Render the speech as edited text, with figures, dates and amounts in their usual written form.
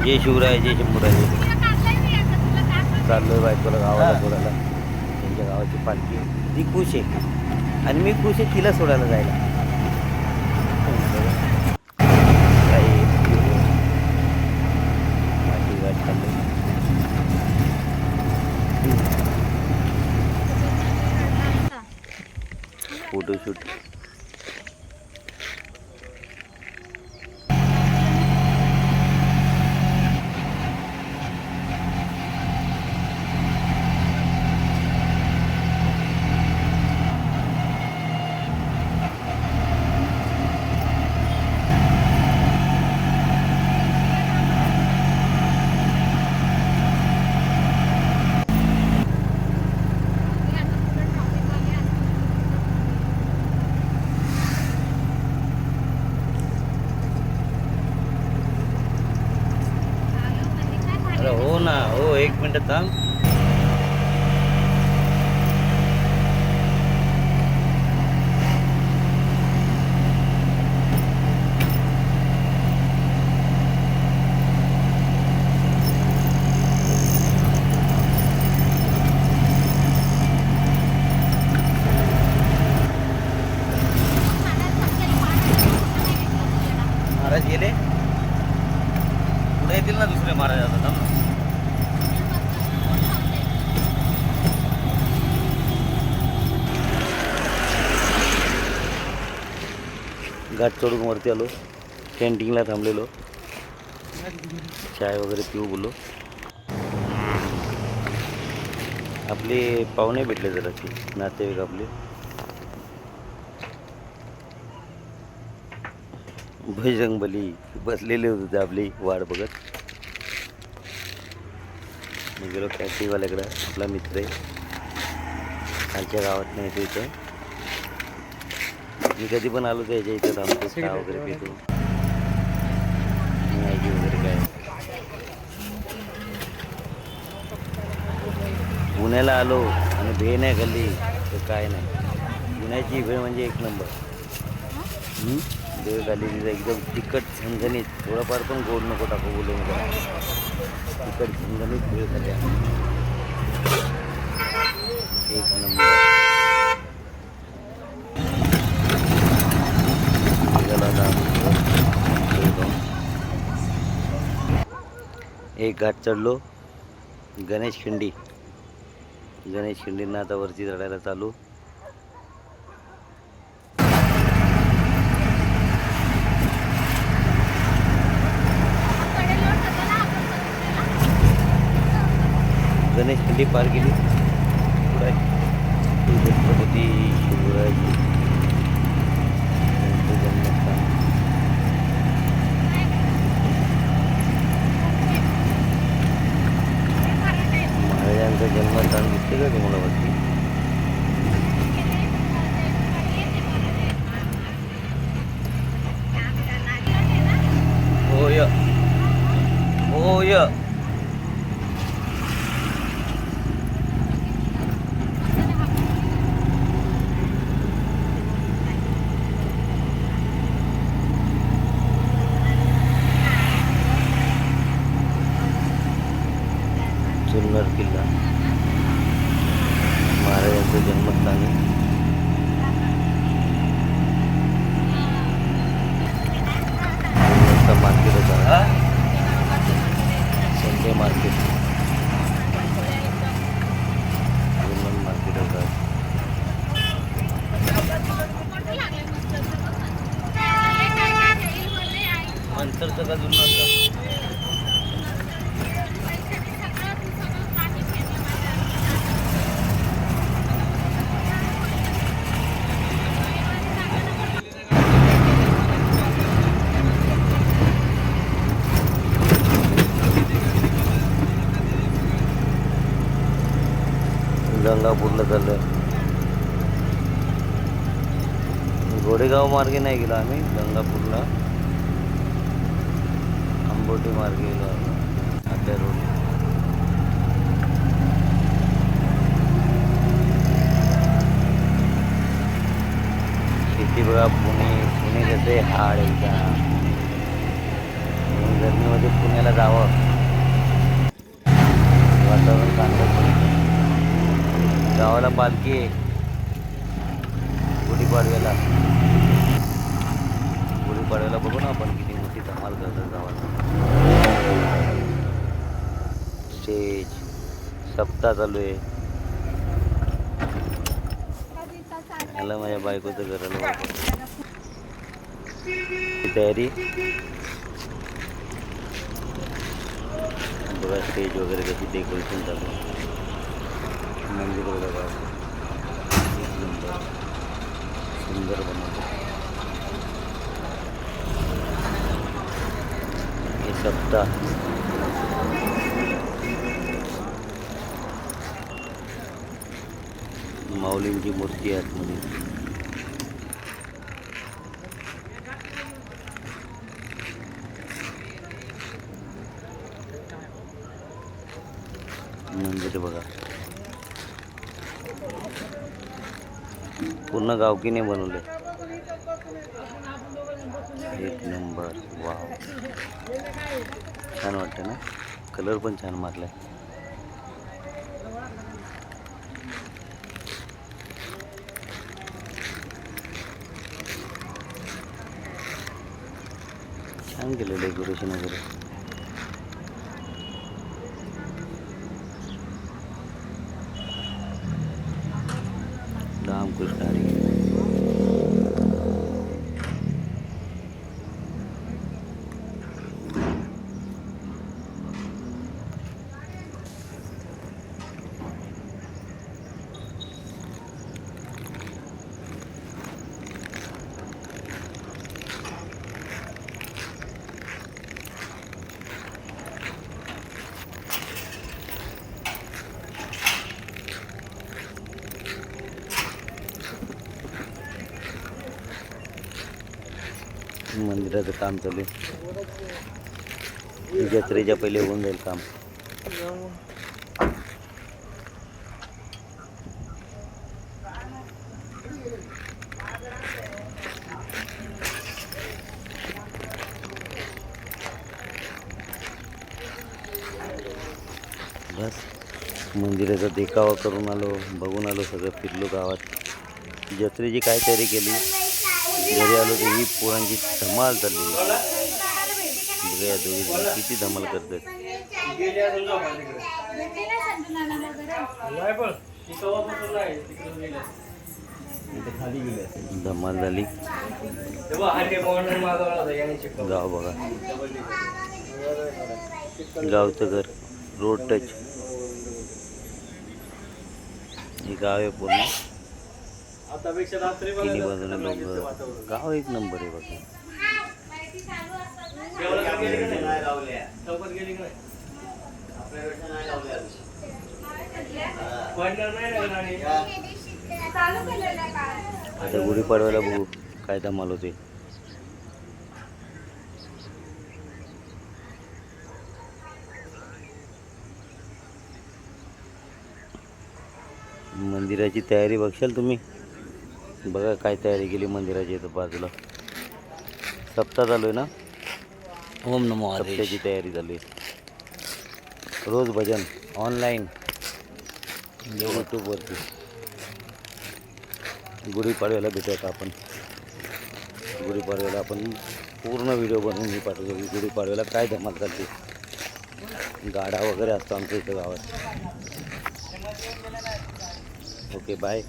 जय शिवराय जय शंभूराय. चाललोय बायकोला गावाला सोडायला. त्यांच्या गावाची पालखी ती खुश आहे आणि मी खुश आहे तिला सोडायला जायला. माझी गाठ चालली फोटोशूट. हो ना हो, एक मिनिट थांब. महाराज गेले पुढे येतील ना दुसरे महाराज आता थांब ना. घाट चढून वरती आलो. कॅन्टीनला थांबलेलो, चाय वगैरे पिऊ बोललो. आपले पाहुणे भेटले जरा ते नातेवाईक आपले. बजरंगबली बसलेले होते आपली वाट बघत. मी गेलो कॅन्टीनवाल्याकडं. आपला मित्र आहे, आमच्या गावात नाही तो इथं. मी कधी पण आलो तर याच्या इथं थांबतो, चहा वगैरे पितो, मॅगी वगैरे काय. पुण्याला आलो आणि भेळ नाही खाल्ली तर काय नाही. पुण्याची भेळ म्हणजे एक नंबर. भेळ खाल्ली तिथं एकदम तिखट झणझणीत. थोडंफार पण गोड नको टाकू बोलू नका. तिखट झणझणीत भेळ खाल्ली एक नंबर. एक घाट चढलो, गणेश खिंडी. गणेश खिंडींना आता वरती चढायला चालू. गणेश खिंडी पार केली. पुढे छत्रपती शिवराज जन्मस्थान. महाराजांचं जन्मस्थान दिसते का तुम्हाला वरती? होय होय. जुन्नर किल्ला महाराजांचं जन्मस्थान आहे. मार्केट होता, संडे मार्केट, जुन्नर मार्केट होता. अंतरचं का जुन्नरचं? गंगापूरला चाललोय. घोडेगाव मार्गे नाही गेलो आम्ही, गंगापूरला आंबोटी मार्गे गेलो आपल्या रोड. शेती बघा. पुणे पुणे कसं आहे हाड एकदा. गर्मीमध्ये पावसामध्ये पुण्याला जावं, वातावरण चांगलं. गावाला पालखी आहे गुढीपाडव्याला. गुढीपाडव्याला बघू ना आपण किती मोठी धमाल करतात गावाला. स्टेज सप्ताह चालू आहे. याला माझ्या बायकोचं घराला तयारी बघा. स्टेज वगैरे कशी डेकोरेशन चालू आहे. मंदिर वगैरे सुंदर बनवलं. हे सप्ताह माऊलींची मूर्ती आहे आतमध्ये. मंदिर बघा पूर्ण गावकीने बनवले. एक नंबर. वाव, छान वाटतं ना. कलर पण छान मारलाय. छान केलं डेकोरेशन वगैरे. रामकृष्ण हरी. मंदिराचं काम चालू आहे. जत्रेच्या पहिले होऊन जाईल काम. बस मंदिराचा देखावा करून आलो, बघून आलो, सगळं फिरलो गावात. जत्रेची काय तयारी केली. घरी आलो तर ही पोरांची धमाल चालली. बघा दोघी किती धमाल करतात. धमाल झाली. गाव बघा, गावचं घर रोड टच. हे गाव आहे पूर्ण. तिन्ही बाजूने लोक. गाव एक नंबर आहे बघा. आता गुढीपाडव्याला बघू काय धमाल होते. मंदिराची तयारी बघशाल तुम्ही. बघा काय तयारी केली मंदिराची. इथं बाजूला सप्ताह चालू आहे ना. ओम नमो सप्त्याची तयारी झाली. रोज भजन ऑनलाईन यूट्यूबवरती. गुढीपाडव्याला भेटूयात आपण. गुढीपाडव्याला आपण पूर्ण व्हिडिओ बनवून मी पाठवतो की गुढीपाडव्याला काय धमाल चालते. गाडा वगैरे असतो आमच्या इथं गावात. Okay bye.